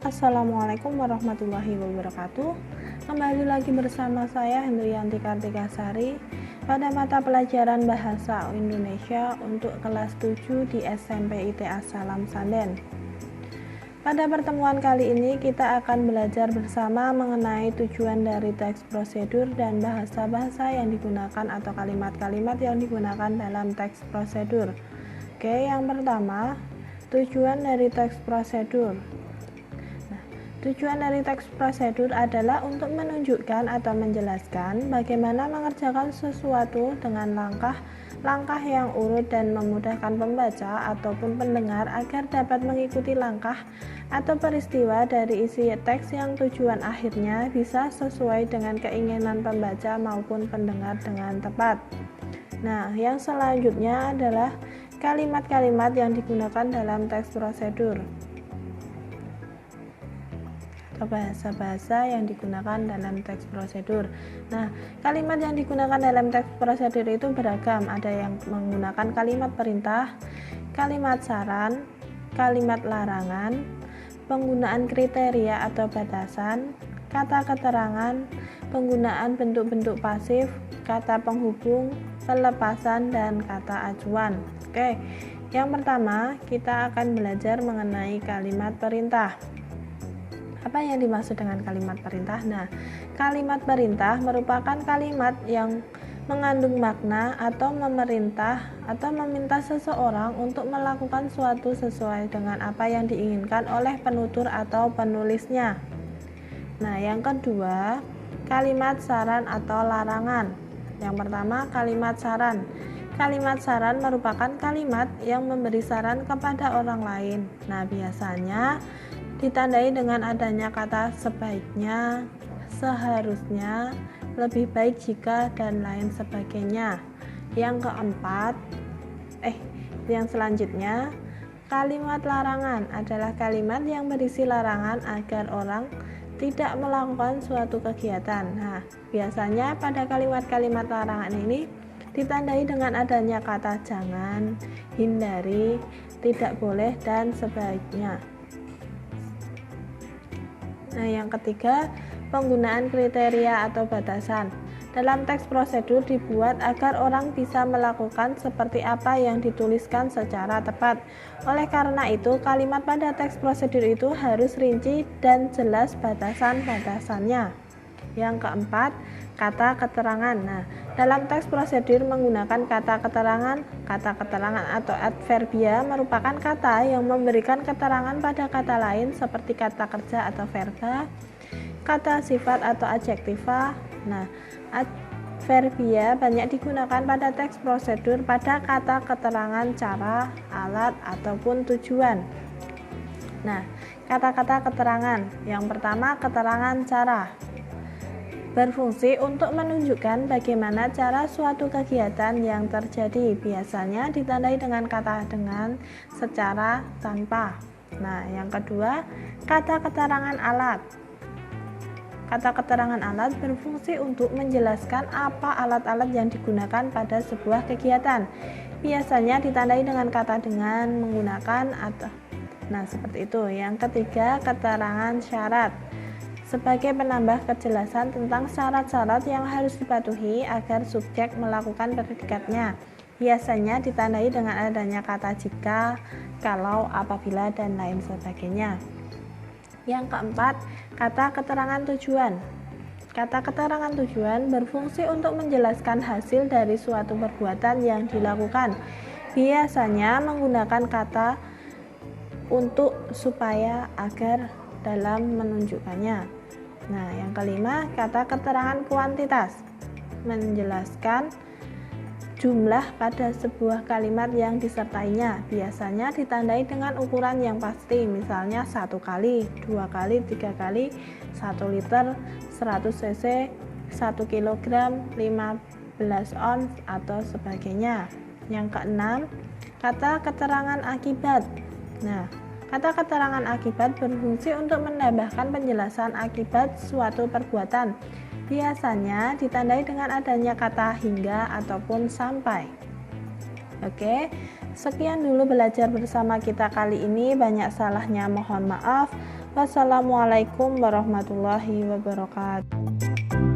Assalamualaikum warahmatullahi wabarakatuh. Kembali lagi bersama saya Hendriyanti Kartikasari pada mata pelajaran Bahasa Indonesia untuk kelas 7 di SMP ITA Salam Sanden. Pada pertemuan kali ini kita akan belajar bersama mengenai tujuan dari teks prosedur dan bahasa-bahasa yang digunakan atau kalimat-kalimat yang digunakan dalam teks prosedur. Oke, yang pertama, tujuan dari teks prosedur. Tujuan dari teks prosedur adalah untuk menunjukkan atau menjelaskan bagaimana mengerjakan sesuatu dengan langkah-langkah yang urut dan memudahkan pembaca ataupun pendengar agar dapat mengikuti langkah atau peristiwa dari isi teks yang tujuan akhirnya bisa sesuai dengan keinginan pembaca maupun pendengar dengan tepat. Nah, yang selanjutnya adalah kalimat-kalimat yang digunakan dalam teks prosedur. Bahasa-bahasa yang digunakan dalam teks prosedur. Nah, kalimat yang digunakan dalam teks prosedur itu beragam. Ada yang menggunakan kalimat perintah, kalimat saran, kalimat larangan, penggunaan kriteria atau batasan, kata keterangan, penggunaan bentuk-bentuk pasif, kata penghubung, pelepasan, dan kata acuan. Oke, yang pertama kita akan belajar mengenai kalimat perintah. Apa yang dimaksud dengan kalimat perintah? Nah, kalimat perintah merupakan kalimat yang mengandung makna atau memerintah atau meminta seseorang untuk melakukan suatu sesuai dengan apa yang diinginkan oleh penutur atau penulisnya. Nah, yang kedua, kalimat saran atau larangan. Yang pertama, kalimat saran. Kalimat saran merupakan kalimat yang memberi saran kepada orang lain. Nah, biasanya ditandai dengan adanya kata sebaiknya, seharusnya, lebih baik jika, dan lain sebagainya. Yang keempat, yang selanjutnya, kalimat larangan adalah kalimat yang berisi larangan agar orang tidak melakukan suatu kegiatan. Nah, biasanya pada kalimat-kalimat larangan ini ditandai dengan adanya kata jangan, hindari, tidak boleh, dan sebaiknya. Nah, yang ketiga, penggunaan kriteria atau batasan. Dalam teks prosedur dibuat agar orang bisa melakukan seperti apa yang dituliskan secara tepat. Oleh karena itu, kalimat pada teks prosedur itu harus rinci dan jelas batasan-batasannya. Yang keempat, kata keterangan. Nah, dalam teks prosedur menggunakan kata keterangan atau adverbia merupakan kata yang memberikan keterangan pada kata lain seperti kata kerja atau verba, kata sifat atau adjektiva. Nah, adverbia banyak digunakan pada teks prosedur pada kata keterangan cara, alat, ataupun tujuan. Nah, kata-kata keterangan. Yang pertama, keterangan cara. Berfungsi untuk menunjukkan bagaimana cara suatu kegiatan yang terjadi. Biasanya ditandai dengan kata dengan, secara, tanpa. Nah, yang kedua, kata keterangan alat. Kata keterangan alat berfungsi untuk menjelaskan apa alat-alat yang digunakan pada sebuah kegiatan. Biasanya ditandai dengan kata dengan, menggunakan, atau. Nah, seperti itu. Yang ketiga, keterangan syarat. Sebagai penambah kejelasan tentang syarat-syarat yang harus dipatuhi agar subjek melakukan predikatnya. Biasanya ditandai dengan adanya kata jika, kalau, apabila, dan lain sebagainya. Yang keempat, kata keterangan tujuan. Kata keterangan tujuan berfungsi untuk menjelaskan hasil dari suatu perbuatan yang dilakukan. Biasanya menggunakan kata untuk, supaya, agar dalam menunjukkannya. Nah, yang kelima, kata keterangan kuantitas. Menjelaskan jumlah pada sebuah kalimat yang disertainya. Biasanya ditandai dengan ukuran yang pasti, misalnya 1 kali, 2 kali, 3 kali, 1 liter, 100 cc, 1 kg, 15 ons, atau sebagainya. Yang keenam, kata keterangan akibat. Nah, kata keterangan akibat berfungsi untuk menambahkan penjelasan akibat suatu perbuatan. Biasanya ditandai dengan adanya kata hingga ataupun sampai. Oke, sekian dulu belajar bersama kita kali ini. Banyak salahnya mohon maaf. Wassalamualaikum warahmatullahi wabarakatuh.